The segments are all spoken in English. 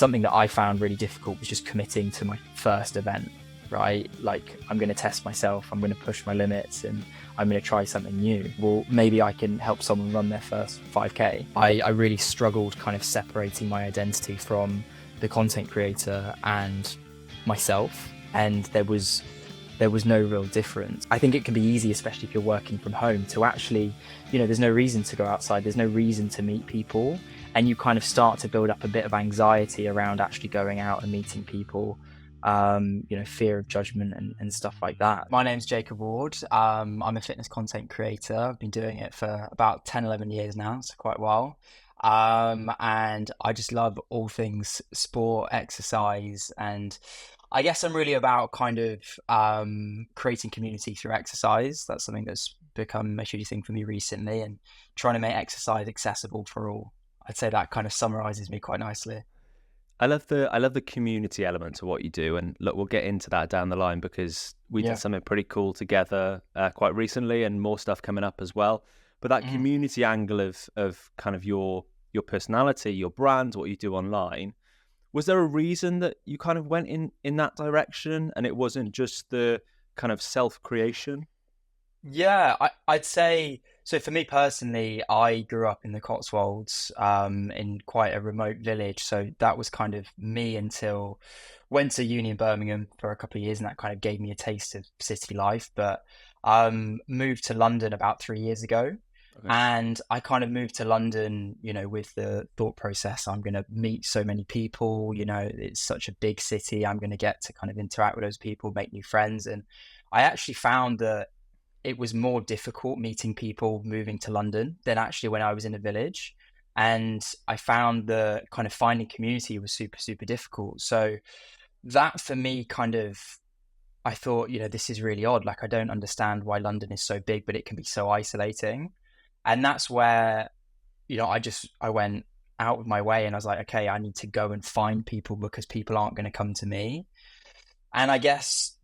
something that I found really difficult was just committing to my first event, right? Like, I'm going to test myself, I'm going to push my limits, and I'm going to try something new. Well, maybe I can help someone run their first 5K. I really struggled kind of separating my identity from the content creator and myself, and there was no real difference. I think it can be easy, especially if you're working from home, to actually, there's no reason to go outside, there's no reason to meet people, and you kind of start to build up a bit of anxiety around actually going out and meeting people, fear of judgment and stuff like that. My name's Jacob Ward. I'm a fitness content creator. I've been doing it for about 10, 11 years now, so quite a while. And I just love all things sport, exercise, and I guess I'm really about kind of creating community through exercise. That's something that's become a huge thing for me recently, and trying to make exercise accessible for all. I'd say that kind of summarizes me quite nicely. I love the community element to what you do, and look, we'll get into that down the line because we did something pretty cool together quite recently, and more stuff coming up as well. But that community angle of kind of your personality, your brand, what you do online. Was there a reason that you kind of went in that direction, and it wasn't just the kind of self-creation? Yeah, I'd say, so for me personally, I grew up in the Cotswolds, in quite a remote village. So that was kind of me until went to uni in Birmingham for a couple of years, and that kind of gave me a taste of city life. But moved to London about 3 years ago. Okay. And I kind of moved to London, with the thought process, I'm going to meet so many people, it's such a big city. I'm going to get to kind of interact with those people, make new friends. And I actually found that it was more difficult meeting people moving to London than actually when I was in a village. And I found the kind of finding community was super, super difficult. So that for me kind of, I thought, this is really odd. Like, I don't understand why London is so big, but it can be so isolating. And that's where, I went out of my way and I was like, okay, I need to go and find people because people aren't going to come to me. And I guess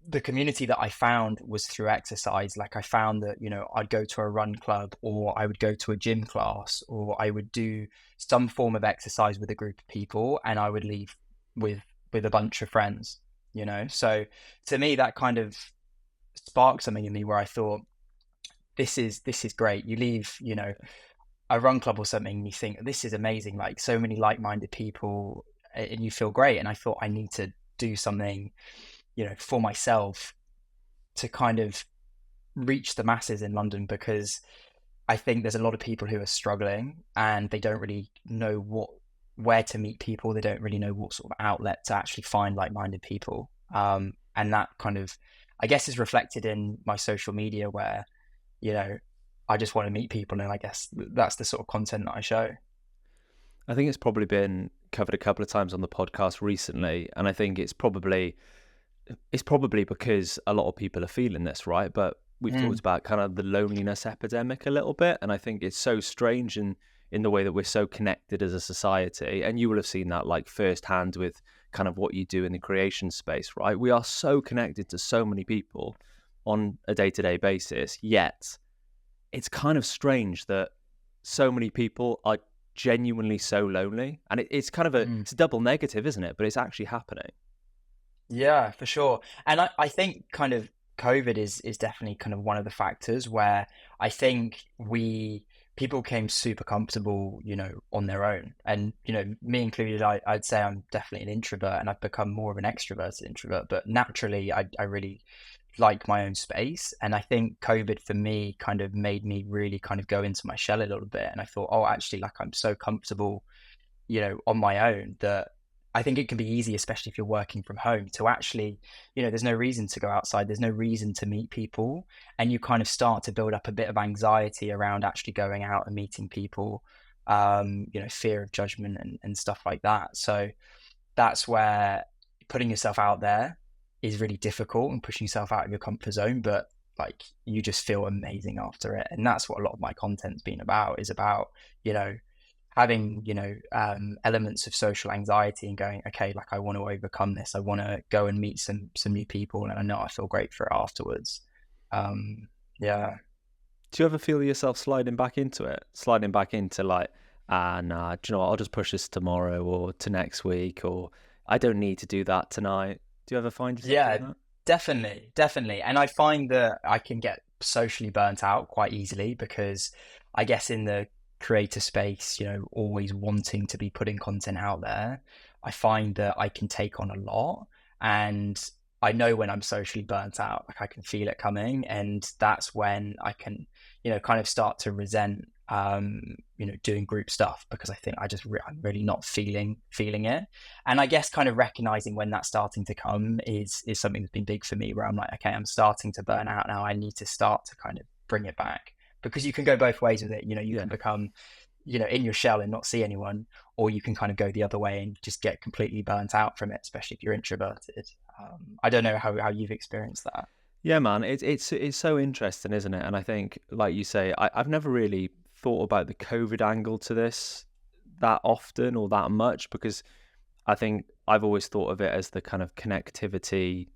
the community that I found was through exercise. Like, I found that, I'd go to a run club, or I would go to a gym class, or I would do some form of exercise with a group of people, and I would leave with a bunch of friends, So to me, that kind of sparked something in me where I thought, this is great. You leave, a run club or something, and you think, this is amazing, like so many like-minded people, and you feel great. And I thought, I need to do something, for myself to kind of reach the masses in London, because I think there's a lot of people who are struggling and they don't really know where to meet people. They don't really know what sort of outlet to actually find like-minded people. And that kind of, I guess, is reflected in my social media where, I just want to meet people, and I guess that's the sort of content that I show. I think it's probably been covered a couple of times on the podcast recently, and I think it's probably because a lot of people are feeling this, right? But we've talked about kind of the loneliness epidemic a little bit, and I think it's so strange in the way that we're so connected as a society, and you will have seen that like firsthand with kind of what you do in the creation space, right? We are so connected to so many people on a day-to-day basis, yet it's kind of strange that so many people are genuinely so lonely, and it's kind of it's a double negative, isn't it? But it's actually happening. Yeah, for sure. And I think kind of COVID is definitely kind of one of the factors where I think people became super comfortable, on their own. And, me included, I'd say I'm definitely an introvert, and I've become more of an extroverted introvert, but naturally I really like my own space. And I think COVID for me kind of made me really kind of go into my shell a little bit. And I thought, oh, actually, like, I'm so comfortable, on my own, that I think it can be easy, especially if you're working from home, to actually, there's no reason to go outside. There's no reason to meet people. And you kind of start to build up a bit of anxiety around actually going out and meeting people, fear of judgment and stuff like that. So that's where putting yourself out there is really difficult, and pushing yourself out of your comfort zone. But like, you just feel amazing after it. And that's what a lot of my content's been about, is about, having, elements of social anxiety and going, okay, like, I want to overcome this. I want to go and meet some new people, and I know I feel great for it afterwards. Yeah. Do you ever feel yourself sliding back into like and do you know what, I'll just push this tomorrow or to next week, or I don't need to do that tonight. Do you ever find yourself Yeah, doing that? definitely. And I find that I can get socially burnt out quite easily because I guess in the creator space, always wanting to be putting content out there, I find that I can take on a lot. And I know when I'm socially burnt out, like I can feel it coming. And that's when I can, kind of start to resent doing group stuff because I think I'm really not feeling it. And I guess kind of recognizing when that's starting to come is something that's been big for me, where I'm like, okay, I'm starting to burn out now. I need to start to kind of bring it back, because you can go both ways with it. You Yeah. can become, in your shell and not see anyone, or you can kind of go the other way and just get completely burnt out from it, especially if you're introverted. I don't know how you've experienced that. Yeah, man, it's so interesting, isn't it? And I think, like you say, I've never really thought about the COVID angle to this that often or that much, because I think I've always thought of it as the kind of connectivity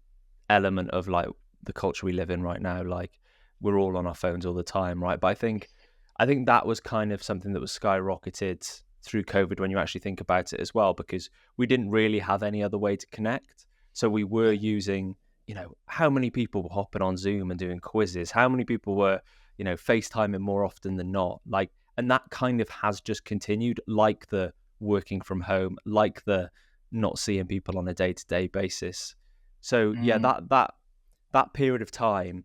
element of like the culture we live in right now. Like we're all on our phones all the time, right? But I think that was kind of something that was skyrocketed through COVID when you actually think about it as well, because we didn't really have any other way to connect. So we were using, how many people were hopping on Zoom and doing quizzes? How many people were, FaceTiming more often than not? Like, and that kind of has just continued, like the working from home, like the not seeing people on a day-to-day basis. So yeah, Mm, that period of time,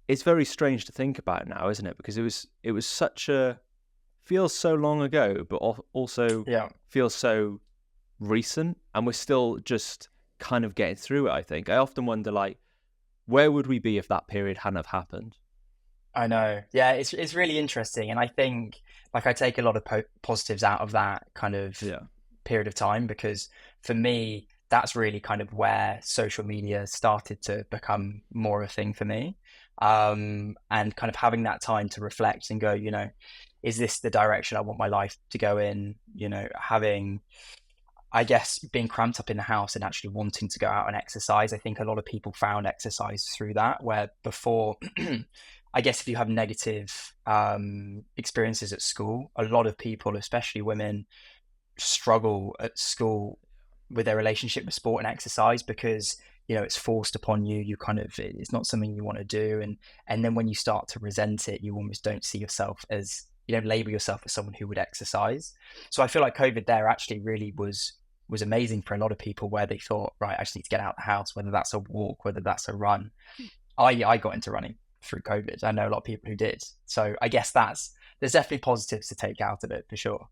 it's very strange to think about now, isn't it? Because it was such a, feels so long ago, but also yeah. feels so recent, and we're still just kind of getting through it. I think I often wonder, like, where would we be if that period hadn't have happened? I know. Yeah, it's really interesting, and I think like I take a lot of positives out of that kind of Yeah, period of time, because for me that's really kind of where social media started to become more a thing for me. And kind of having that time to reflect and go, is this the direction I want my life to go in? Having, I guess, being cramped up in the house and actually wanting to go out and exercise. I think a lot of people found exercise through that, where before, I guess if you have negative experiences at school, a lot of people, especially women, struggle at school with their relationship with sport and exercise, because it's forced upon you. You kind of, it's not something you want to do, and then when you start to resent it, you almost don't see yourself as, you don't label yourself as someone who would exercise. So I feel like COVID there actually really was amazing for a lot of people, where they thought, right, I just need to get out of the house, whether that's a walk, whether that's a run. I got into running through COVID. I know a lot of people who did. So I guess there's definitely positives to take out of it for sure.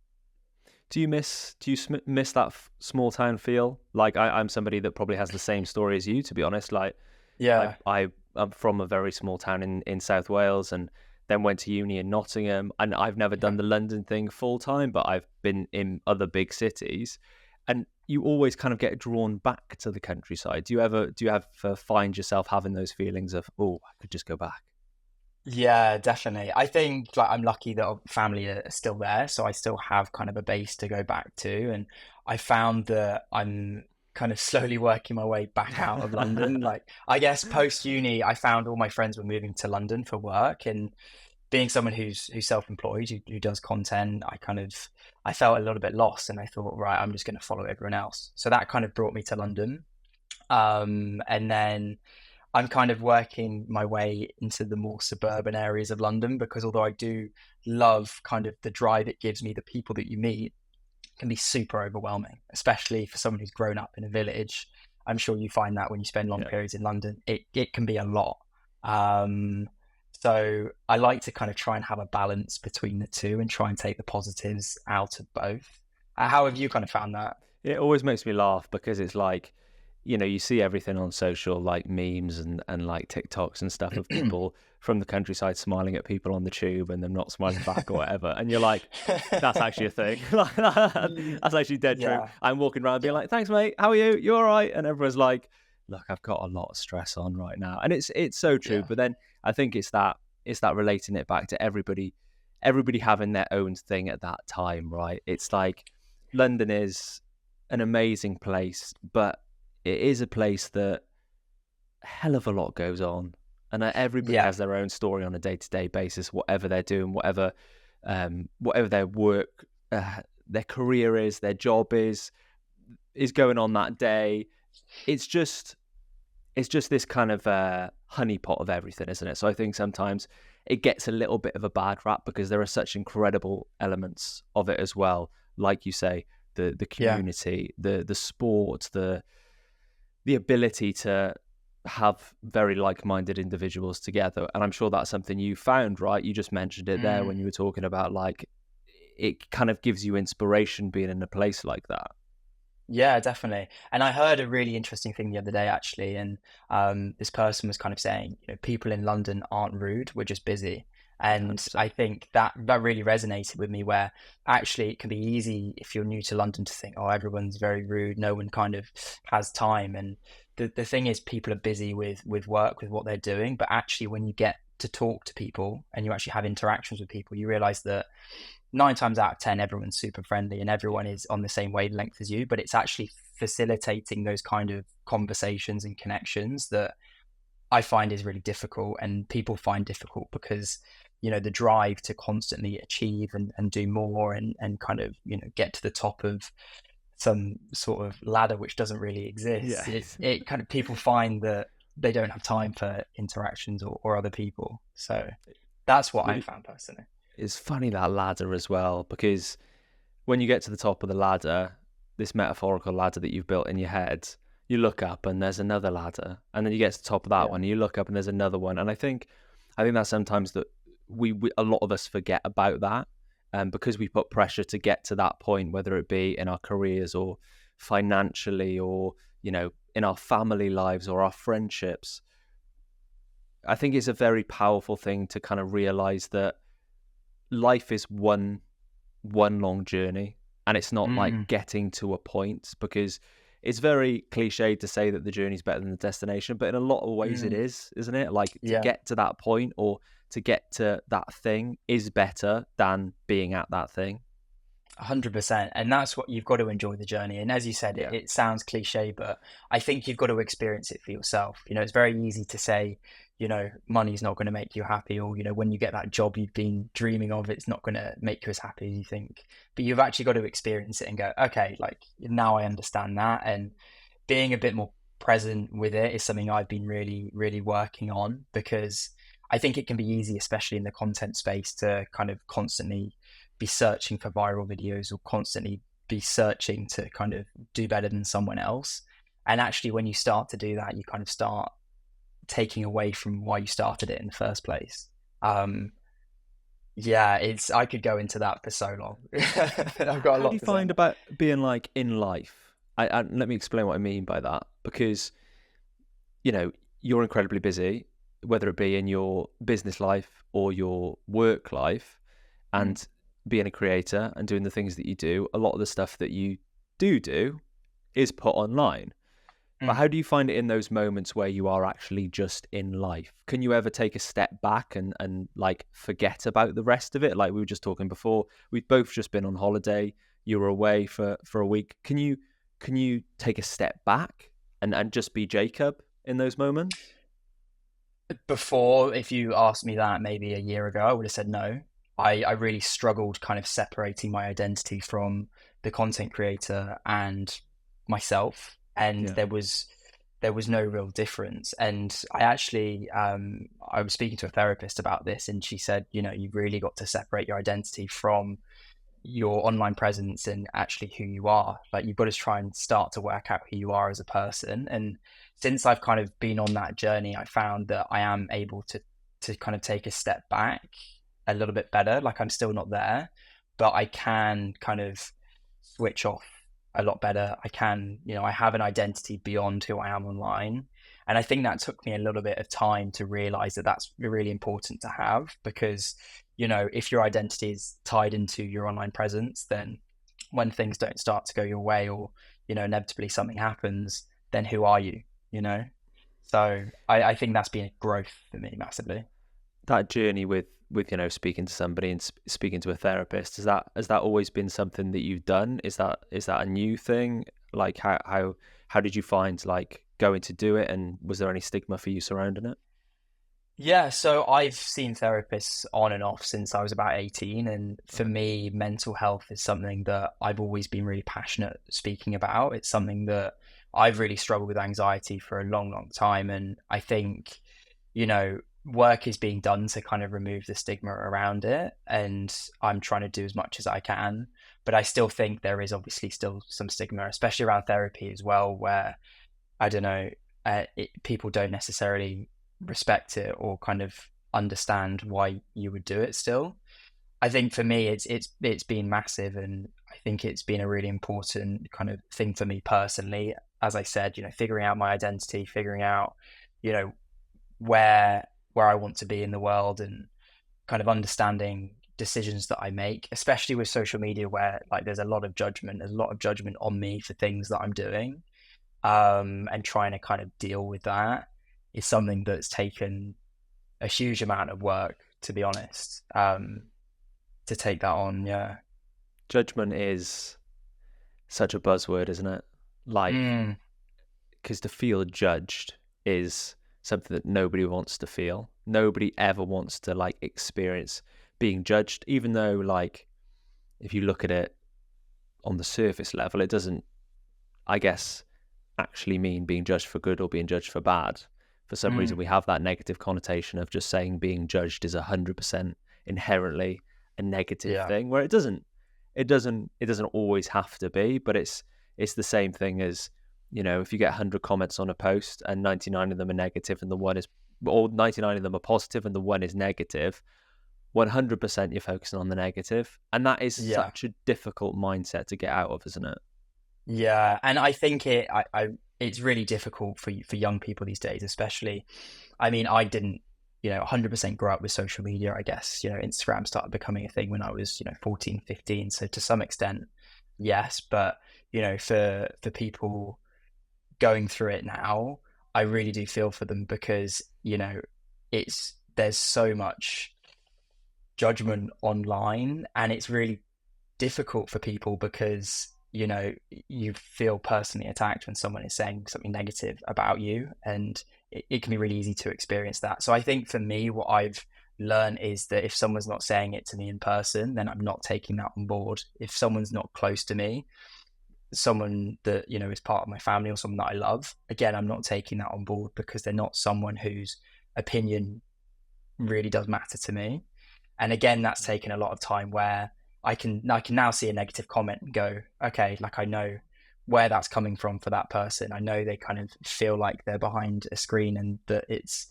Do you miss that small town feel? Like I'm somebody that probably has the same story as you, to be honest. Like I Yeah. I I'm from a very small town in South Wales, and then went to uni in Nottingham, and I've never done the London thing full time, but I've been in other big cities, and you always kind of get drawn back to the countryside. Do you ever find yourself having those feelings of, oh, I could just go back? Yeah, definitely. I think like I'm lucky that our family are still there, so I still have kind of a base to go back to. And I found that I'm kind of slowly working my way back out of London. Like I guess post uni, I found all my friends were moving to London for work, and being someone who's self-employed, who does content, I felt a little bit lost, and I thought, right, I'm just going to follow everyone else. So that kind of brought me to London. And then I'm kind of working my way into the more suburban areas of London, because although I do love kind of the drive it gives me, the people that you meet can be super overwhelming, especially for someone who's grown up in a village. I'm sure you find that when you spend long Yeah. periods in London, it can be a lot. Um, so I like to kind of try and have a balance between the two and try and take the positives out of both. How have you kind of found that? It always makes me laugh because it's like, you see everything on social, like memes and like TikToks and stuff of people from the countryside smiling at people on the tube and them not smiling back or whatever. And you're like, that's actually a thing. Like, Mm, that's actually dead true. yeah, I'm walking around being like, thanks, mate. How are you? You all right? And everyone's like, look, I've got a lot of stress on right now. And it's so true. yeah, But then I think it's that relating it back to everybody having their own thing at that time, right? It's like London is an amazing place, but it is a place that a hell of a lot goes on, and everybody yeah, has their own story on a day-to-day basis, whatever they're doing, whatever their work their career is, their job is going on that day. It's just this kind of honeypot of everything, isn't it? So I think sometimes it gets a little bit of a bad rap because there are such incredible elements of it as well. Like you say, the Yeah. community, the sport, the ability to have very like-minded individuals together. And I'm sure that's something you found, right? You just mentioned it there Mm. when you were talking about like it kind of gives you inspiration being in a place like that. Yeah, definitely. And I heard a really interesting thing the other day, actually, and this person was kind of saying, people in London aren't rude, we're just busy. Yeah, And 100%. I think that really resonated with me, where actually it can be easy if you're new to London to think, oh, everyone's very rude, no one kind of has time. And the thing is, people are busy with work, with what they're doing, but actually when you get to talk to people and you actually have interactions with people, you realize that 9 times out of 10, everyone's super friendly and everyone is on the same wavelength as you, but it's actually facilitating those kind of conversations and connections that I find is really difficult, and people find difficult because, the drive to constantly achieve and do more and kind of, get to the top of some sort of ladder which doesn't really exist. Yeah. It kind of, people find that they don't have time for interactions or other people. So that's what I found personally. It's funny, that ladder as well, because when you get to the top of the ladder, this metaphorical ladder that you've built in your head, you look up and there's another ladder, and then you get to the top of that Yeah. one, and you look up and there's another one. And I think that sometimes that we a lot of us forget about that, because we put pressure to get to that point, whether it be in our careers or financially, or in our family lives or our friendships. I think it's a very powerful thing to kind of realize that life is one long journey, and it's not like Mm, getting to a point, because it's very cliche to say that the journey's better than the destination, but in a lot of ways it mm, is, isn't it? Like, to yeah. get to that point or to get to that thing is better than being at that thing. 100%. And that's what, you've got to enjoy the journey. And as you said, it, Yeah. it sounds cliche, but I think you've got to experience it for yourself. It's very easy to say, money's not going to make you happy, or, when you get that job you've been dreaming of, it's not going to make you as happy as you think. But you've actually got to experience it and go, okay, like now I understand that. And being a bit more present with it is something I've been really, really working on, because I think it can be easy, especially in the content space, to kind of constantly be searching for viral videos or constantly be searching to kind of do better than someone else. And actually, when you start to do that, you kind of start taking away from why you started it in the first place. Um, yeah, I could go into that for so long. I've got a How do lot you to say on find that. about being like in life? Let me explain what I mean by that, because you're incredibly busy, whether it be in your business life or your work life, Mm, and being a creator and doing the things that you do. A lot of the stuff that you do is put online. But mm. how do you find it in those moments where you are actually just in life? Can you ever take a step back and like forget about the rest of it? Like we were just talking before, we've both just been on holiday. You were away for a week. Can you take a step back and just be Jacob in those moments? Before, if you asked me that maybe a year ago, I would have said no. I really struggled kind of separating my identity from the content creator and myself, and Yeah. there was no real difference. And I actually I was speaking to a therapist about this, and she said, you've really got to separate your identity from your online presence and actually who you are. Like, you've got to try and start to work out who you are as a person. And since I've kind of been on that journey, I found that I am able to kind of take a step back a little bit better. Like, I'm still not there, but I can kind of switch off a lot better. I can, I have an identity beyond who I am online. And I think that took me a little bit of time to realize that that's really important to have, because, if your identity is tied into your online presence, then when things don't start to go your way, or, inevitably something happens, then who are you, you know? So I think that's been a growth for me massively. That journey with speaking to somebody and speaking to a therapist, has that always been something that you've done? Is that a new thing? Like, how did you find like going to do it, and was there any stigma for you surrounding it? Yeah, so I've seen therapists on and off since I was about 18, and for Right. me, mental health is something that I've always been really passionate speaking about. It's something that I've really struggled with anxiety for a long, long time, and I think, work is being done to kind of remove the stigma around it, and I'm trying to do as much as I can, but I still think there is obviously still some stigma, especially around therapy as well, where I don't know, people don't necessarily respect it or kind of understand why you would do it still. I think for me, it's been massive, and I think it's been a really important kind of thing for me personally. As I said, figuring out my identity, figuring out, you know, where where I want to be in the world, and kind of understanding decisions that I make, especially with social media, where like there's a lot of judgment on me for things that I'm doing, and trying to kind of deal with that is something that's taken a huge amount of work, to be honest, to take that on. Yeah. Judgment is such a buzzword, isn't it? Like, Mm, because to feel judged is something that nobody wants to feel. Nobody ever wants to like experience being judged, even though like if you look at it on the surface level, it doesn't, I guess, actually mean being judged for good or being judged for bad. For some reason, mm, we have that negative connotation of just saying being judged is 100% inherently a negative yeah. thing, where it doesn't always have to be, but it's the same thing as, if you get 100 comments on a post and 99 of them are negative and the one is, or 99 of them are positive and the one is negative, 100% you're focusing on the negative, and that is Yeah. such a difficult mindset to get out of, isn't it? Yeah. And I think it's really difficult for young people these days, especially. I mean, I didn't, 100% grow up with social media. I guess, Instagram started becoming a thing when I was, 14, 15. So to some extent, yes. But, for people going through it now, I really do feel for them because, there's so much judgment online, and it's really difficult for people because, you feel personally attacked when someone is saying something negative about you, and it can be really easy to experience that. So I think for me, what I've learned is that if someone's not saying it to me in person, then I'm not taking that on board. If someone's not close to me, someone that is part of my family or someone that I love, again, I'm not taking that on board because they're not someone whose opinion really does matter to me. And again, that's taken a lot of time where I can now see a negative comment and go, okay, like I know where that's coming from for that person. I know they kind of feel like they're behind a screen and that it's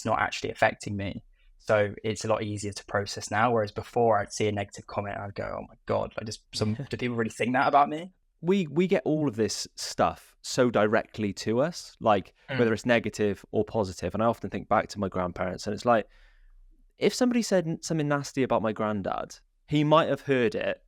not actually affecting me. So it's a lot easier to process now. Whereas before I'd see a negative comment, I'd go, oh my God, like do people really think that about me? We get all of this stuff so directly to us, like whether Mm, it's negative or positive. And I often think back to my grandparents, and it's like if somebody said something nasty about my granddad, he might have heard it,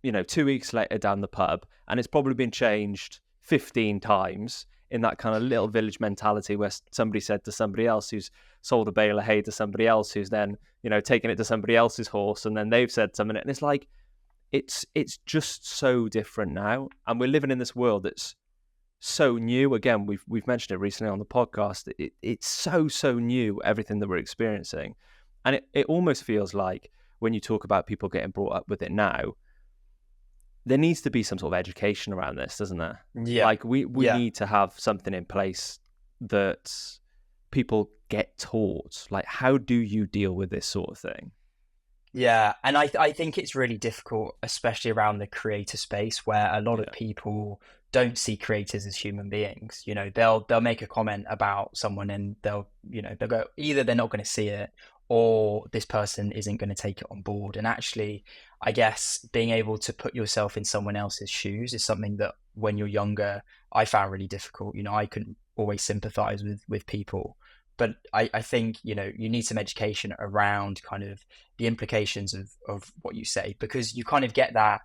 2 weeks later down the pub, and it's probably been changed 15 times in that kind of little village mentality where somebody said to somebody else who's sold a bale of hay to somebody else who's then, taken it to somebody else's horse, and then they've said something, and it's like it's just so different now, and we're living in this world that's so new. Again, we've mentioned it recently on the podcast. It's so new, everything that we're experiencing, and it almost feels like when you talk about people getting brought up with it now, there needs to be some sort of education around this, doesn't there? yeah, Like we yeah. need to have something in place that people get taught. Like, how do you deal with this sort of thing? Yeah, and I think it's really difficult, especially around the creator space, where a lot of Yeah, people don't see creators as human beings. They'll make a comment about someone, and they'll go, either they're not going to see it, or this person isn't going to take it on board. And actually, I guess being able to put yourself in someone else's shoes is something that when you're younger, I found really difficult. I couldn't always sympathize with people. But I think, you need some education around kind of the implications of what you say, because you kind of get that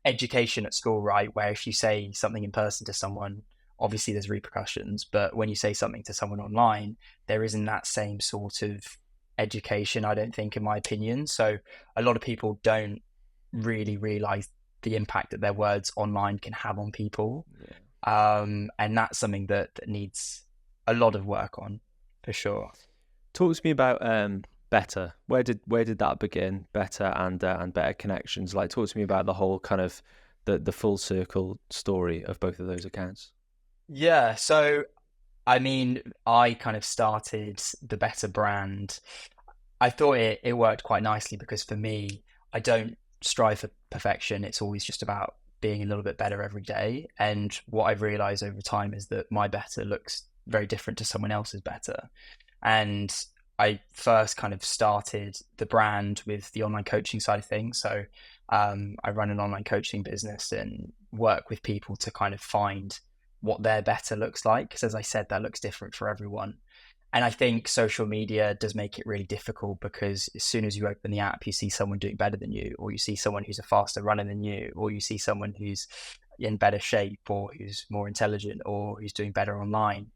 education at school, right? Where if you say something in person to someone, obviously there's repercussions, but when you say something to someone online, there isn't that same sort of education, I don't think, in my opinion. So a lot of people don't really realize the impact that their words online can have on people. yeah. And that's something that needs a lot of work on, for sure. Talk to me about Better. Where did that begin? Better and Better Connections. Like, talk to me about the whole kind of the full circle story of both of those accounts. Yeah, so I mean, I kind of started the Better brand. I thought it worked quite nicely because for me, I don't strive for perfection. It's always just about being a little bit better every day. And what I've realized over time is that my better looks very different to someone else's better. And I first kind of started the brand with the online coaching side of things. So I run an online coaching business and work with people to kind of find what their better looks like. Because as I said, that looks different for everyone. And I think social media does make it really difficult because as soon as you open the app, you see someone doing better than you, or you see someone who's a faster runner than you, or you see someone who's in better shape, or who's more intelligent, or who's doing better online.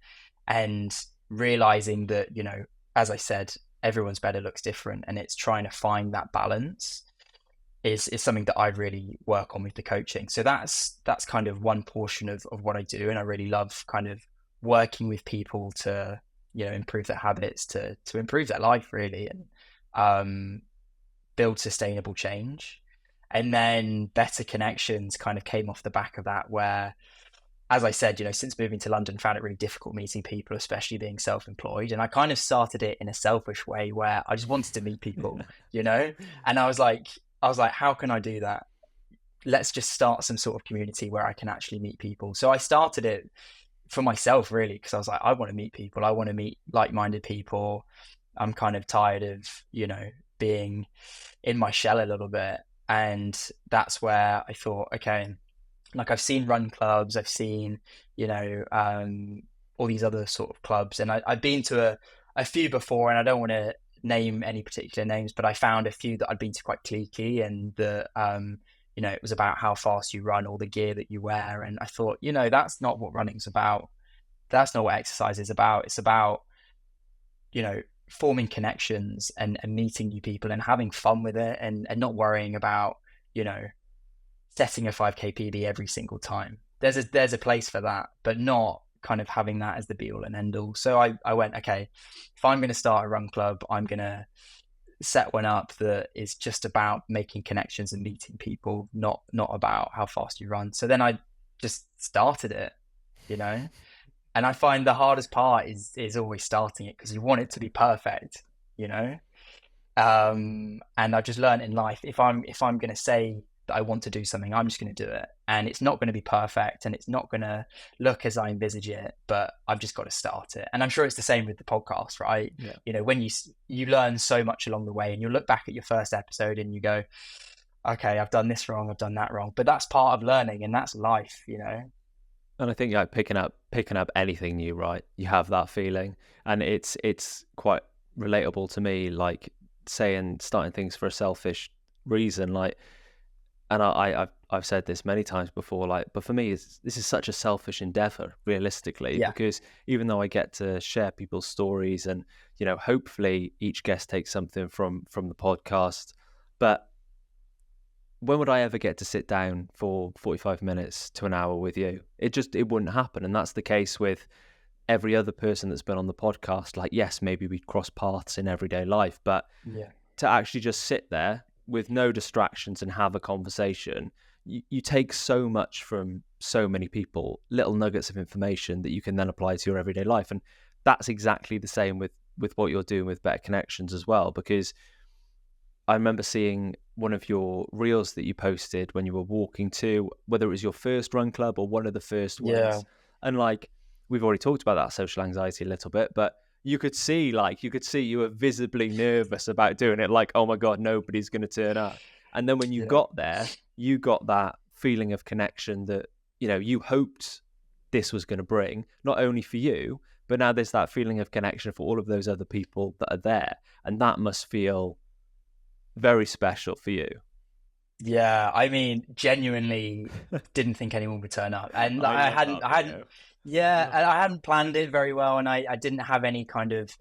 And realizing that, as I said, everyone's better looks different, and it's trying to find that balance is something that I really work on with the coaching. So that's kind of one portion of what I do, and I really love kind of working with people to improve their habits, to improve their life really, and build sustainable change. And then Better Connections kind of came off the back of that, where, as I said, since moving to London, found it really difficult meeting people, especially being self-employed. And I kind of started it in a selfish way where I just wanted to meet people, and I was like, how can I do that? Let's just start some sort of community where I can actually meet people. So I started it for myself really, because I was like, I want to meet people. I want to meet like-minded people. I'm kind of tired of, being in my shell a little bit. And that's where I thought, okay, like I've seen run clubs, I've seen, all these other sort of clubs. And I've been to a few before, and I don't want to name any particular names, but I found a few that I'd been to quite cliquey, and the, it was about how fast you run or the gear that you wear. And I thought, that's not what running's about. That's not what exercise is about. It's about, forming connections and meeting new people and having fun with it, and not worrying about, setting a 5K PB every single time. There's a place for that, but not kind of having that as the be all and end all. So I went, okay, if I'm going to start a run club, I'm going to set one up that is just about making connections and meeting people, not about how fast you run. So then I just started it, and I find the hardest part is always starting it, because you want it to be perfect, and I've just learned in life, if I'm going to say that I want to do something, I'm just going to do it, and it's not going to be perfect, and it's not going to look as I envisage it, but I've just got to start it. And I'm sure it's the same with the podcast, right? Yeah. When you learn so much along the way, and you look back at your first episode and you go, okay, I've done this wrong, I've done that wrong, but that's part of learning, and that's life. And I think like picking up anything new, right? You have that feeling, and it's quite relatable to me. Like starting things for a selfish reason, like, and I've said this many times before, like, but for me, this is such a selfish endeavor, realistically, Yeah. because even though I get to share people's stories, and hopefully each guest takes something from the podcast, but when would I ever get to sit down for 45 minutes to an hour with you? It wouldn't happen. And that's the case with every other person that's been on the podcast. Like, yes, maybe we cross paths in everyday life, but Yeah. to actually just sit there with no distractions and have a conversation, you take so much from so many people, little nuggets of information that you can then apply to your everyday life. And that's exactly the same with what you're doing with Better Connections as well, because I remember seeing one of your reels that you posted when you were walking to, whether it was your first run club or one of the first ones. Yeah. And like, we've already talked about that social anxiety a little bit, but you could see you were visibly nervous about doing it. Like, oh my God, nobody's going to turn up. And then when you got there, you got that feeling of connection that, you hoped this was going to bring, not only for you, but now there's that feeling of connection for all of those other people that are there. And that must feel very special for you. Yeah, I mean, genuinely didn't think anyone would turn up, and I hadn't, and I hadn't planned it very well, and I didn't have any kind of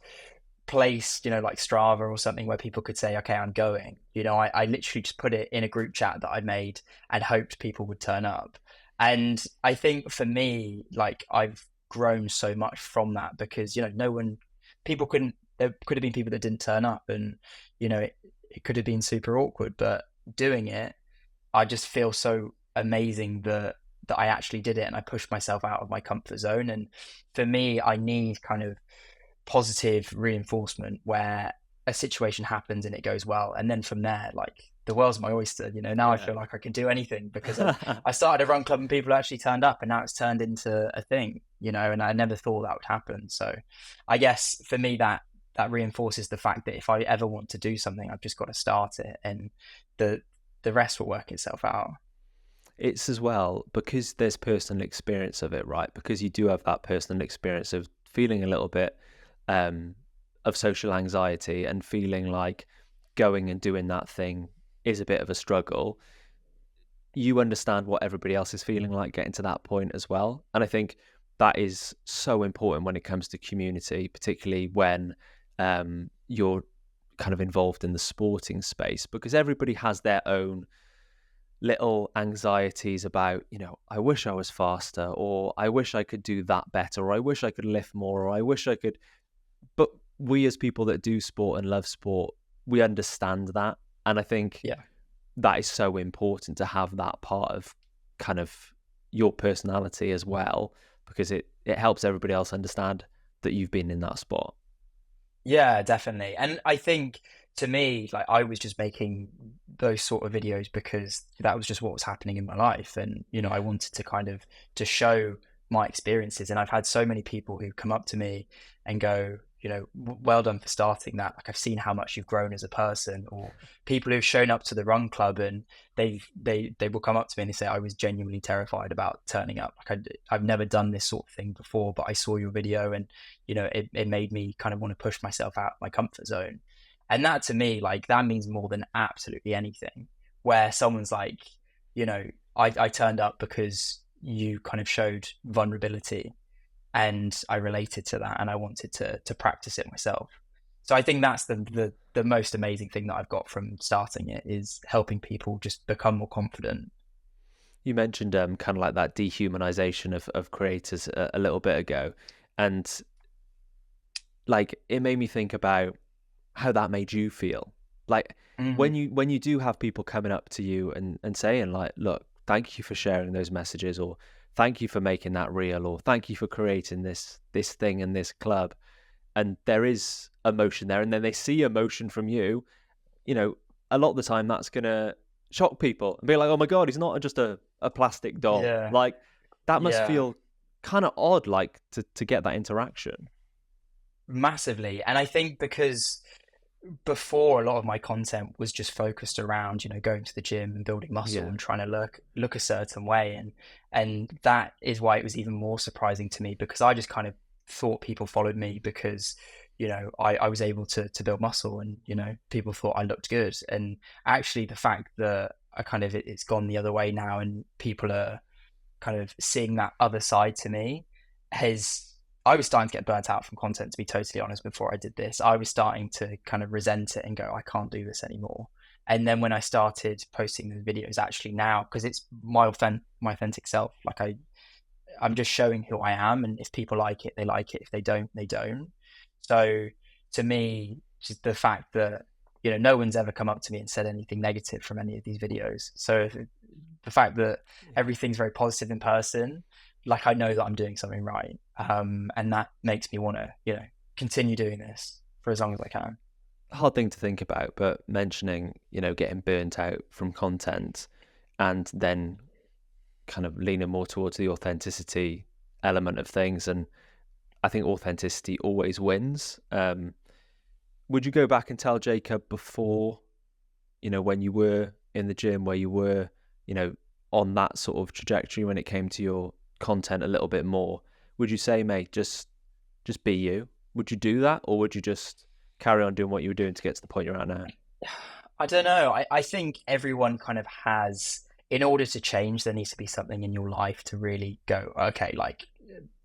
place, like Strava or something where people could say, okay, I'm going. I literally just put it in a group chat that I made and hoped people would turn up. And I think for me, like, I've grown so much from that, because people couldn't there could have been people that didn't turn up, and it could have been super awkward. But doing it, I just feel so amazing that I actually did it, and I pushed myself out of my comfort zone. And for me, I need kind of positive reinforcement where a situation happens and it goes well, and then from there, like, the world's my oyster. Now I Yeah. feel like I can do anything because I started a run club and people actually turned up, and now it's turned into a thing. And I never thought that would happen. So I guess for me, that reinforces the fact that if I ever want to do something, I've just got to start it, and the rest will work itself out. It's as well because there's personal experience of it, right? Because you do have that personal experience of feeling a little bit of social anxiety and feeling like going and doing that thing is a bit of a struggle. You understand what everybody else is feeling like getting to that point as well. And I think that is so important when it comes to community, particularly when you're kind of involved in the sporting space, because everybody has their own little anxieties about, I wish I was faster, or I wish I could do that better, or I wish I could lift more, or I wish I could. But we as people that do sport and love sport, we understand that. And I think Yeah. that is so important to have that part of kind of your personality as well, because it helps everybody else understand that you've been in that spot. Yeah, definitely. And I think, to me, like, I was just making those sort of videos because that was just what was happening in my life. And, I wanted to kind of to show my experiences. And I've had so many people who come up to me and go, well done for starting that. Like, I've seen how much you've grown as a person. Or people who've shown up to the run club and they will come up to me and they say, I was genuinely terrified about turning up. Like, I've never done this sort of thing before, but I saw your video and, it made me kind of want to push myself out of my comfort zone. And that, to me, like, that means more than absolutely anything. Where someone's like, I turned up because you kind of showed vulnerability, and I related to that, and I wanted to practice it myself. So I think that's the most amazing thing that I've got from starting it, is helping people just become more confident. You mentioned kind of like that dehumanization of creators a little bit ago, and like it made me think about how that made you feel. Like Mm-hmm. when you do have people coming up to you and saying like, look, thank you for sharing those messages, or thank you for making that real, or thank you for creating this thing in this club, and there is emotion there, and then they see emotion from you, a lot of the time that's gonna shock people and be like, oh my god, he's not just a plastic doll. Yeah, Like that must yeah, feel kind of odd, like to get that interaction. massively. And I think because before, a lot of my content was just focused around, going to the gym and building muscle Yeah. and trying to look a certain way, and that is why it was even more surprising to me, because I just kind of thought people followed me because I was able to build muscle, and people thought I looked good. And actually, the fact that I kind of it's gone the other way now, and people are kind of seeing that other side to me, has I was starting to get burnt out from content, to be totally honest. Before I did this, I was starting to kind of resent it and go, I can't do this anymore. And then when I started posting the videos, actually now, because it's my authentic self, like I'm just showing who I am, and if people like it, they like it. If they don't, they don't. So to me, just the fact that no one's ever come up to me and said anything negative from any of these videos. So the fact that everything's very positive in person, like, I know that I'm doing something right, and that makes me want to continue doing this for as long as I can. Hard thing to think about, but mentioning, getting burnt out from content and then kind of leaning more towards the authenticity element of things. And I think authenticity always wins. Would you go back and tell Jacob before, when you were in the gym, where you were, on that sort of trajectory when it came to your content a little bit more, would you say, mate, just be you? Would you do that, or would you just carry on doing what you were doing to get to the point you're at now? I don't know. I think everyone kind of has, in order to change, there needs to be something in your life to really go, okay, like,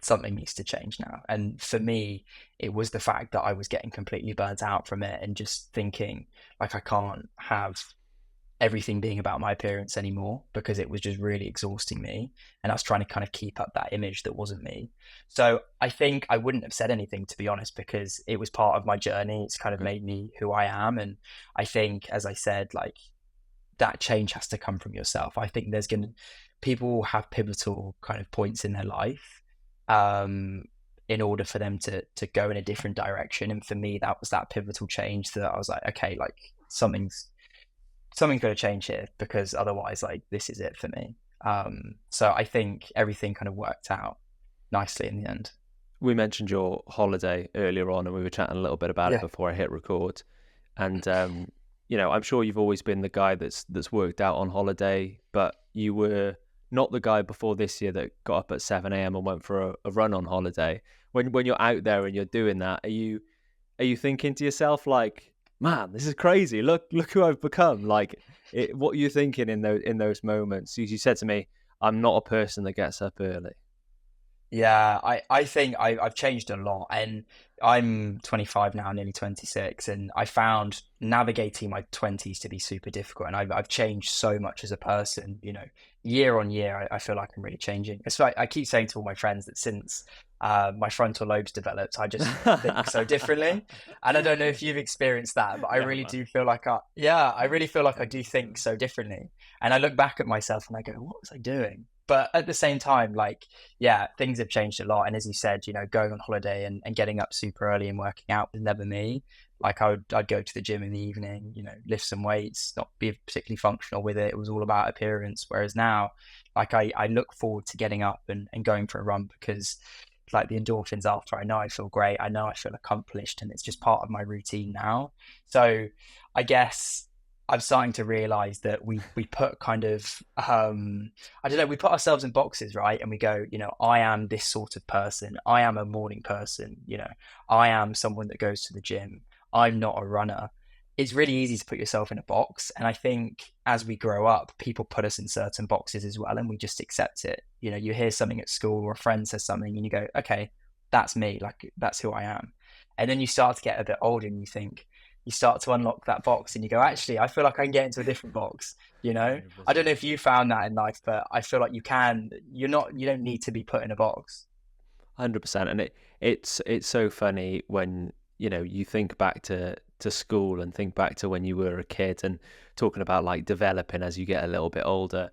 something needs to change now. And for me, it was the fact that I was getting completely burnt out from it, and just thinking, like, I can't have everything being about my appearance anymore, because it was just really exhausting me, and I was trying to kind of keep up that image that wasn't me. So I think I wouldn't have said anything, to be honest, because it was part of my journey. It's kind of Okay. made me who I am. And I think, as I said, like, that change has to come from yourself. I think people will have pivotal kind of points in their life, um, in order for them to go in a different direction. And for me, that was that pivotal change that I was like, okay, like, something's going to change here, because otherwise, like, this is it for me. So I think everything kind of worked out nicely in the end. We mentioned your holiday earlier on, and we were chatting a little bit about it Yeah. before I hit record. And I'm sure you've always been the guy that's worked out on holiday, but you were not the guy before this year that got up at 7 a.m. and went for a run on holiday. When you're out there and you're doing that, are you thinking to yourself like, man, this is crazy. Look who I've become. Like, what are you thinking in those moments? You said to me, I'm not a person that gets up early. Yeah, I think I've changed a lot, and I'm 25 now, nearly 26, and I found navigating my 20s to be super difficult. And I've changed so much as a person, year on year. I feel like I'm really changing. It's like I keep saying to all my friends that since my frontal lobes developed, I just think so differently. And I don't know if you've experienced that, but I Yeah, really man. do feel like I really feel like I do think so differently. And I look back at myself and I go, what was I doing? But at the same time, like, yeah, things have changed a lot. And as you said, going on holiday and getting up super early and working out was never me. Like, I'd go to the gym in the evening, lift some weights, not be particularly functional with it. It was all about appearance. Whereas now, like, I look forward to getting up and going for a run, because, like, the endorphins after, I know I feel great. I know I feel accomplished, and it's just part of my routine now. So I guess I'm starting to realize that we put kind of, I don't know, we put ourselves in boxes, right? And we go, I am this sort of person. I am a morning person. I am someone that goes to the gym. I'm not a runner. It's really easy to put yourself in a box. And I think as we grow up, people put us in certain boxes as well, and we just accept it. You hear something at school, or a friend says something, and you go, okay, that's me. Like, that's who I am. And then you start to get a bit older, and you start to unlock that box, and you go, actually, I feel like I can get into a different box. I don't know 100%. if you found that in life, but I feel like you don't need to be put in a box. 100%. And it's so funny when you think back to school and think back to when you were a kid, and talking about like developing as you get a little bit older.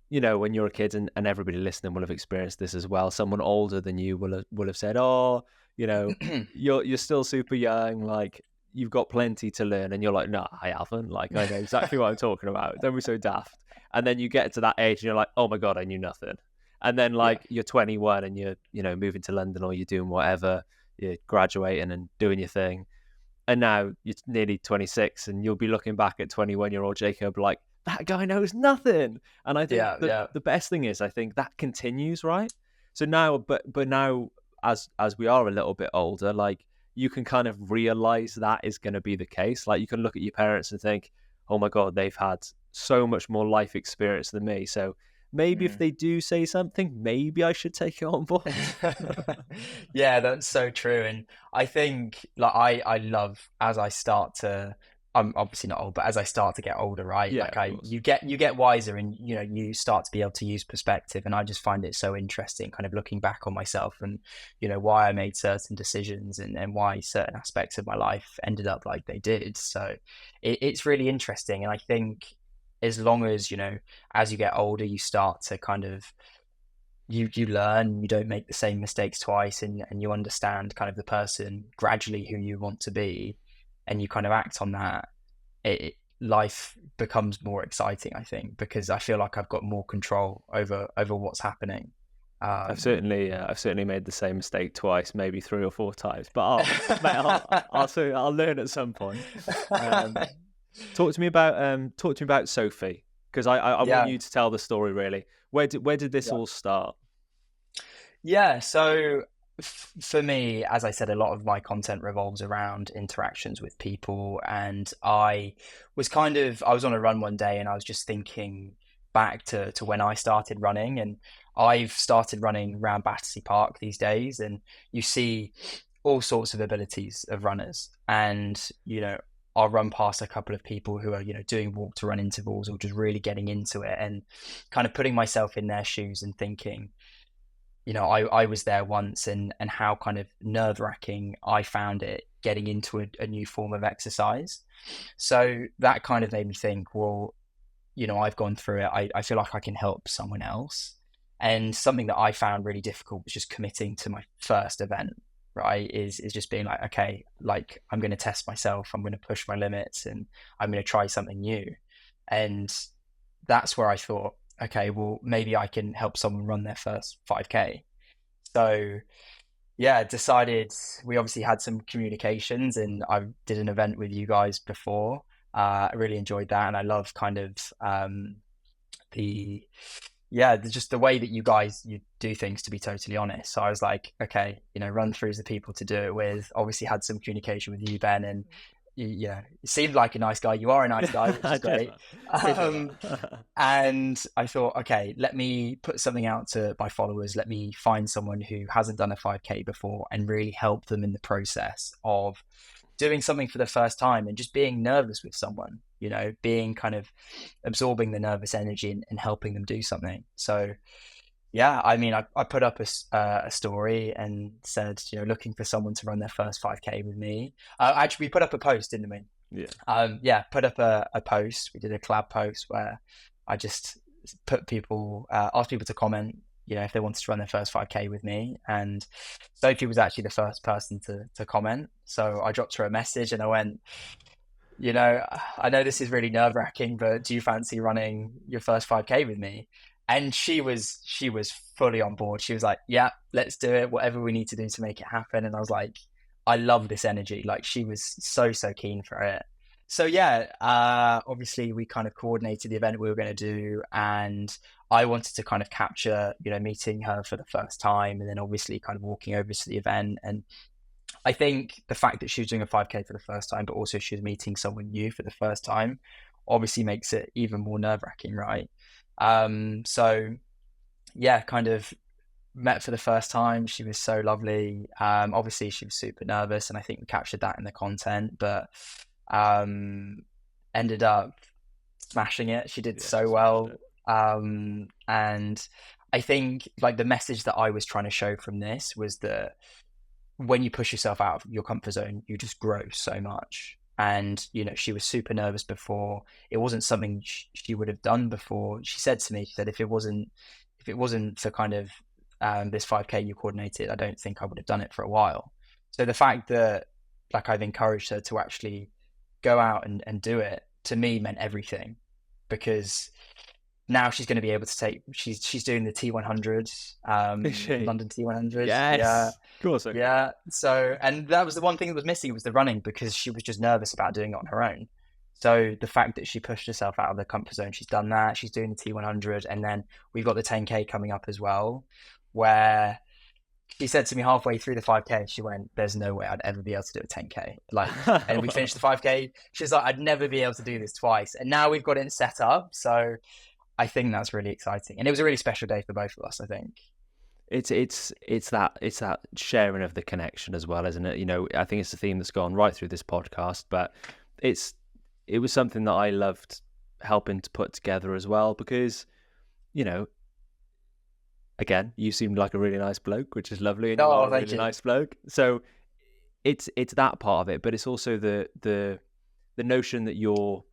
When you're a kid, and everybody listening will have experienced this as well. Someone older than you will have said, "Oh, you know, you're still super young. Like, you've got plenty to learn." And you're like, "No, I haven't. Like, I know exactly what I'm talking about. Don't be so daft." And then you get to that age, and you're like, "Oh my god, I knew nothing." And then Yeah. like you're 21, and you're moving to London, or you're doing whatever, you're graduating and doing your thing, and now you're nearly 26, and you'll be looking back at 21-year-old Jacob like, that guy knows nothing. And I think Yeah. the Yeah. the best thing is, I think that continues, right? So now, but now, as we are a little bit older, like, you can kind of realize that is going to be the case. Like, you can look at your parents and think, oh my god, they've had so much more life experience than me, so maybe if Mm. they do say something, maybe I should take it on board. Yeah, that's so true. And I think, like, I love, as I start to, I'm obviously not old, but as I start to get older, right? Yeah, Like, of course. you get wiser, and you start to be able to use perspective. And I just find it so interesting, kind of looking back on myself, and why I made certain decisions, and why certain aspects of my life ended up like they did. So it's really interesting. And I think, as long as, as you get older, you start to kind of, you learn, you don't make the same mistakes twice, and you understand kind of the person gradually who you want to be, and you kind of act on that. Life becomes more exciting, I think, because I feel like I've got more control over what's happening. um I've certainly made the same mistake twice, maybe 3 or 4 times, but I'll learn at some point. Um, talk to me about Sophie, because I want yeah. you to tell the story really. Where did this Yeah. all start? Yeah, so for me, as I said, a lot of my content revolves around interactions with people. And I was on a run one day, and I was just thinking back to when I started running. And I've started running around Battersea Park these days, and you see all sorts of abilities of runners. And, I'll run past a couple of people who are, doing walk to run intervals or just really getting into it, and kind of putting myself in their shoes and thinking, I was there once, and how kind of nerve wracking I found it getting into a new form of exercise. So that kind of made me think, well, I've gone through it. I feel like I can help someone else. And something that I found really difficult was just committing to my first event, right? Is just being like, okay, like I'm going to test myself. I'm going to push my limits, and I'm going to try something new. And that's where I thought, okay, well, maybe I can help someone run their first 5K. So yeah, decided, we obviously had some communications, and I did an event with you guys before. I really enjoyed that, and I love kind of the just the way that you do things, to be totally honest. So I was like, okay, RunThrough is the people to do it with. Obviously had some communication with you, Ben, and you seemed like a nice guy. You are a nice guy, which is great. And I thought, okay, let me put something out to my followers. Let me find someone who hasn't done a 5K before and really help them in the process of doing something for the first time, and just being nervous with someone, being kind of absorbing the nervous energy, and helping them do something. So yeah, I mean, I put up a story and said, looking for someone to run their first 5K with me. Actually, we put up a post, didn't we? Yeah. Put up a post. We did a collab post where I just asked people to comment, if they wanted to run their first 5K with me. And Sophie was actually the first person to comment. So I dropped her a message and I went, I know this is really nerve wracking, but do you fancy running your first 5K with me? And she was fully on board. She was like, yeah, let's do it. Whatever we need to do to make it happen. And I was like, I love this energy. Like, she was so keen for it. So yeah, obviously we kind of coordinated the event we were going to do, and I wanted to kind of capture, meeting her for the first time, and then obviously kind of walking over to the event. And I think the fact that she was doing a 5K for the first time, but also she was meeting someone new for the first time, obviously makes it even more nerve wracking, right? So yeah, kind of met for the first time. She was so lovely. Obviously she was super nervous, and I think we captured that in the content, but ended up smashing it. She did so well. And I think like the message that I was trying to show from this was that when you push yourself out of your comfort zone, you just grow so much. And she was super nervous before. It wasn't something she would have done before. She said to me, she said, if it wasn't for kind of this 5K you coordinated, I don't think I would have done it for a while. So the fact that like I've encouraged her to actually go out and do it, to me meant everything, because now she's going to be able to take, she's doing the T100, London T100. Yes. Yeah. Of course. Okay. Yeah. So, and that was the one thing that was missing, was the running, because she was just nervous about doing it on her own. So the fact that she pushed herself out of the comfort zone, she's done that. She's doing the T100, and then we've got the 10K coming up as well, where she said to me halfway through the 5K, she went, there's no way I'd ever be able to do a 10K. Like, and we finished the 5K. She's like, I'd never be able to do this twice. And now we've got it set up. So I think that's really exciting. And it was a really special day for both of us, I think. It's that sharing of the connection as well, isn't it? I think it's a theme that's gone right through this podcast, but it was something that I loved helping to put together as well, because, again, you seemed like a really nice bloke, which is lovely, and you are a really nice bloke. So it's that part of it, but it's also the notion that you're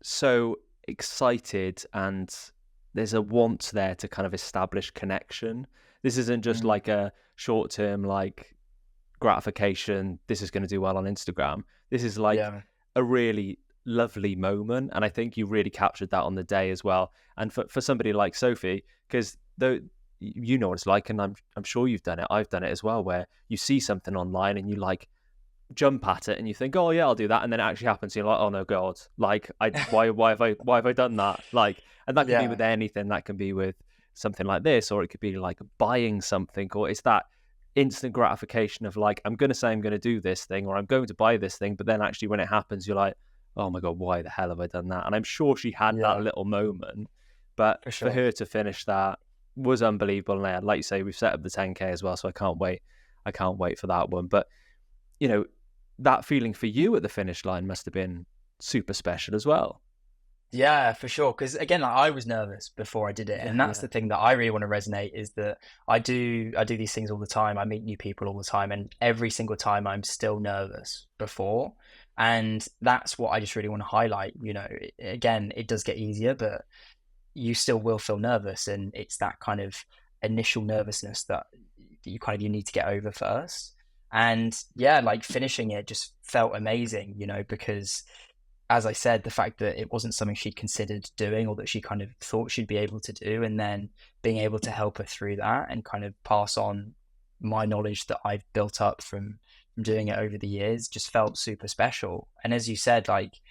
so excited and there's a want there to kind of establish connection. This isn't just like a short-term like gratification, this is going to do well on Instagram. This is like a really lovely moment, and I think you really captured that on the day as well. And for somebody like Sophie, because though you know what it's like, and I'm sure you've done it, I've done it as well, where you see something online and you like jump at it and you think, oh yeah, I'll do that, and then it actually happens, and you're like, oh no god, like why have I done that? Like, and that can be with anything. That can be with something like this, or it could be like buying something, or it's that instant gratification of like, I'm going to do this thing, or I'm going to buy this thing, but then actually when it happens, you're like, oh my god, why the hell have I done that? And I'm sure she had that little moment, but for her to finish that was unbelievable. And like you say, we've set up the 10K as well, so I can't wait for that one. But that feeling for you at the finish line must have been super special as well. Yeah, for sure. Because again, like, I was nervous before I did it, and Yeah, that's yeah. the thing that I really want to resonate is that I do these things all the time. I meet new people all the time, and every single time I'm still nervous before, and that's what I just really want to highlight. Again, it does get easier, but you still will feel nervous, and it's that kind of initial nervousness that you need to get over first. And yeah, like finishing it just felt amazing, because as I said, the fact that it wasn't something she'd considered doing or that she kind of thought she'd be able to do, and then being able to help her through that and kind of pass on my knowledge that I've built up from doing it over the years just felt super special. And as you said, like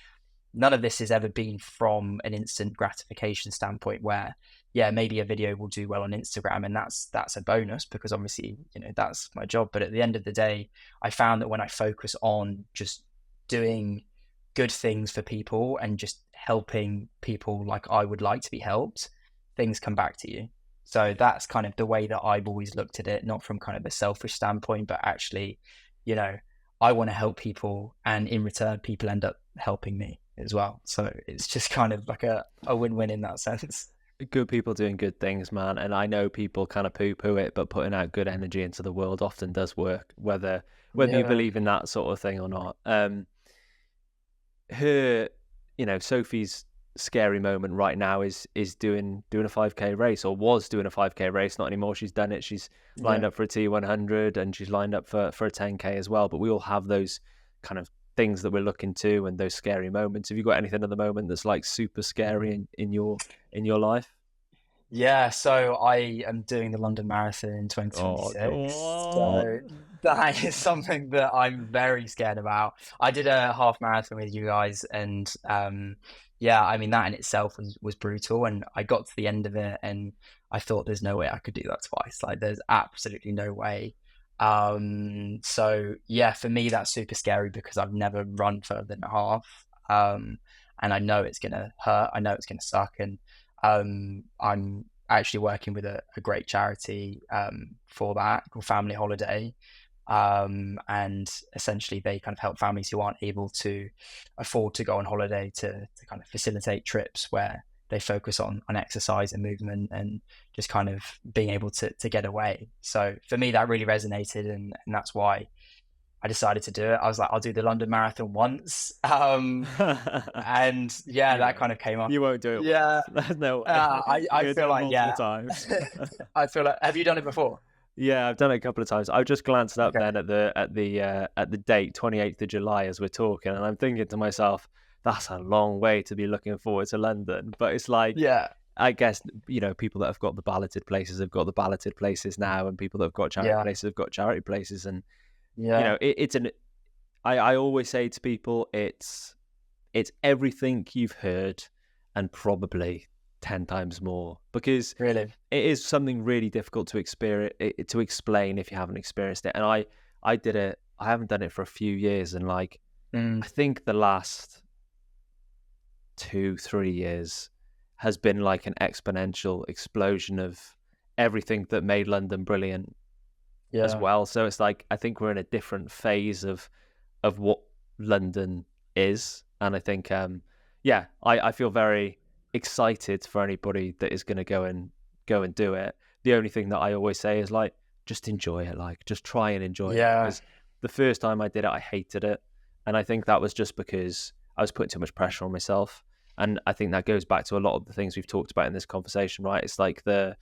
none of this has ever been from an instant gratification standpoint where, yeah, maybe a video will do well on Instagram and that's a bonus because obviously, that's my job. But at the end of the day, I found that when I focus on just doing good things for people and just helping people like I would like to be helped, things come back to you. So that's kind of the way that I've always looked at it, not from kind of a selfish standpoint, but actually, you know, I want to help people, and in return, people end up helping me as well. So it's just kind of like a win-win in that sense. Good people doing good things, man. And I know people kind of poo-poo it, but putting out good energy into the world often does work, whether you Yeah. believe in that sort of thing or not. Her, Sophie's scary moment right now is doing a 5K race, or was doing a 5K race, not anymore. She's done it. She's lined Yeah. up for a T100 and she's lined up for a 10K as well. But we all have those kind of things that we're looking to and those scary moments. Have you got anything at the moment that's like super scary in your life? Yeah, so I am doing the London Marathon in Oh, 2026. oh. So that is something that I'm very scared about. I did a half marathon with you guys, and yeah, I mean that in itself was brutal. And I got to the end of it, and I thought, there's no way I could do that twice. Like, there's absolutely no way. So yeah, for me that's super scary because I've never run further than a half. And I know it's gonna hurt. I know it's gonna suck, and I'm actually working with a great charity for that called Family Holiday. And essentially they kind of help families who aren't able to afford to go on holiday to kind of facilitate trips where they focus on exercise and movement and just kind of being able to get away. So for me, that really resonated, and that's why I decided to do it. I was like, I'll do the London Marathon once. And yeah, You that won't. kind of came up. You won't do it Yeah, once. There's no way. I You're gonna feel do it like, multiple yeah. times. I feel like, have you done it before? Yeah, I've done it a couple of times. I just glanced up Okay. then at the date, 28th of July, as we're talking, and I'm thinking to myself, that's a long way to be looking forward to London. But it's like, Yeah. I guess, people that have got the balloted places have got the balloted places now, and people that have got charity Yeah. places have got charity places. And Yeah. it's an. I always say to people, it's everything you've heard, and probably 10 times more, because Really. it is something really difficult to experience, to explain if you haven't experienced it. And I did it. I haven't done it for a few years, and like Mm. I think the last 2-3 years has been like an exponential explosion of everything that made London brilliant as Yeah. well. So it's like I think we're in a different phase of what London is, and I think yeah, I feel very excited for anybody that is going to go and do it. The only thing that I always say is like, just enjoy it, like just try and enjoy it, Yeah. because the first time I did it I hated it, and I think that was just because I was putting too much pressure on myself. And I think that goes back to a lot of the things we've talked about in this conversation, right? It's like the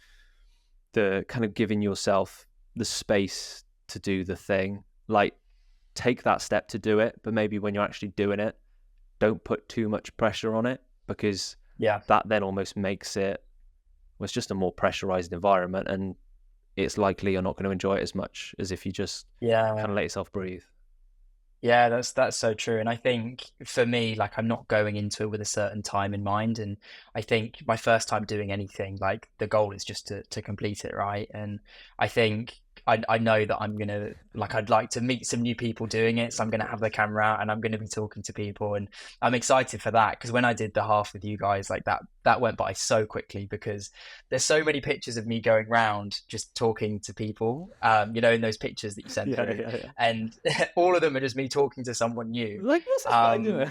kind of giving yourself the space to do the thing, like take that step to do it, but maybe when you're actually doing it, don't put too much pressure on it, because Yeah. that then almost makes it, well, it's just a more pressurized environment, and it's likely you're not going to enjoy it as much as if you just Yeah. kind of let yourself breathe. Yeah, that's so true. And I think for me, like I'm not going into it with a certain time in mind. And I think my first time doing anything, like the goal is just to complete it, right? And I think I know that I'm gonna like I'd like to meet some new people doing it. So I'm gonna have the camera out and I'm gonna be talking to people, and I'm excited for that because when I did the half with you guys, like that went by so quickly because there's so many pictures of me going round just talking to people, in those pictures that you sent Yeah, through, yeah, yeah. and all of them are just me talking to someone new. Like, what's this guy doing?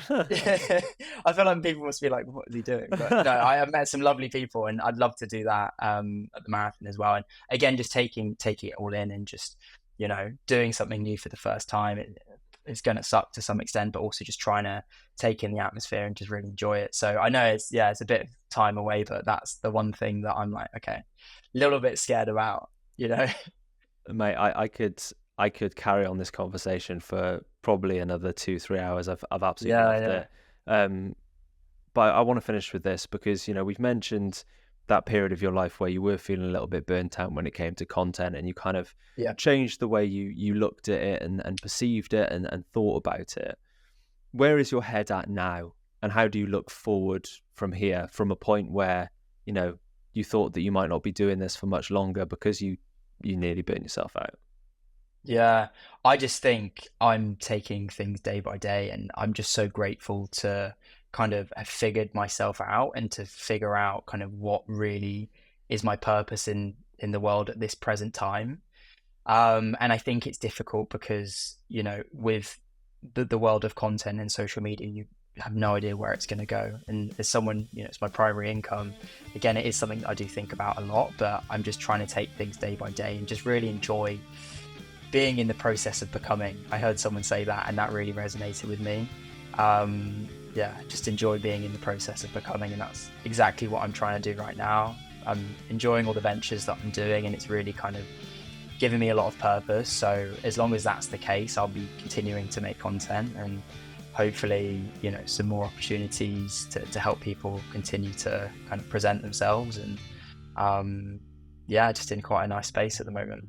I feel like people must be like, what is he doing? But no, I have met some lovely people, and I'd love to do that at the marathon as well. And again, just taking it all in, and just doing something new for the first time. It's going to suck to some extent, but also just trying to take in the atmosphere and just really enjoy it. So I know it's a bit of time away, but that's the one thing that I'm like, okay, a little bit scared about, Mate, I could carry on this conversation for probably another 2-3 hours. I've absolutely loved it. But I want to finish with this because we've mentioned that period of your life where you were feeling a little bit burnt out when it came to content, and you kind of changed the way you looked at it and perceived it and thought about it. Where is your head at now, and how do you look forward from here, from a point where you thought that you might not be doing this for much longer because you nearly burnt yourself out? Yeah, I just think I'm taking things day by day, and I'm just so grateful to kind of have figured myself out and to figure out kind of what really is my purpose in the world at this present time. And I think it's difficult because, with the world of content and social media, you have no idea where it's going to go. And as someone, it's my primary income. Again, it is something that I do think about a lot, but I'm just trying to take things day by day and just really enjoy being in the process of becoming. I heard someone say that, and that really resonated with me. Just enjoy being in the process of becoming, and that's exactly what I'm trying to do right now. I'm enjoying all the ventures that I'm doing, and it's really kind of giving me a lot of purpose. So as long as that's the case, I'll be continuing to make content, and hopefully, some more opportunities to help people continue to kind of present themselves, and just in quite a nice space at the moment.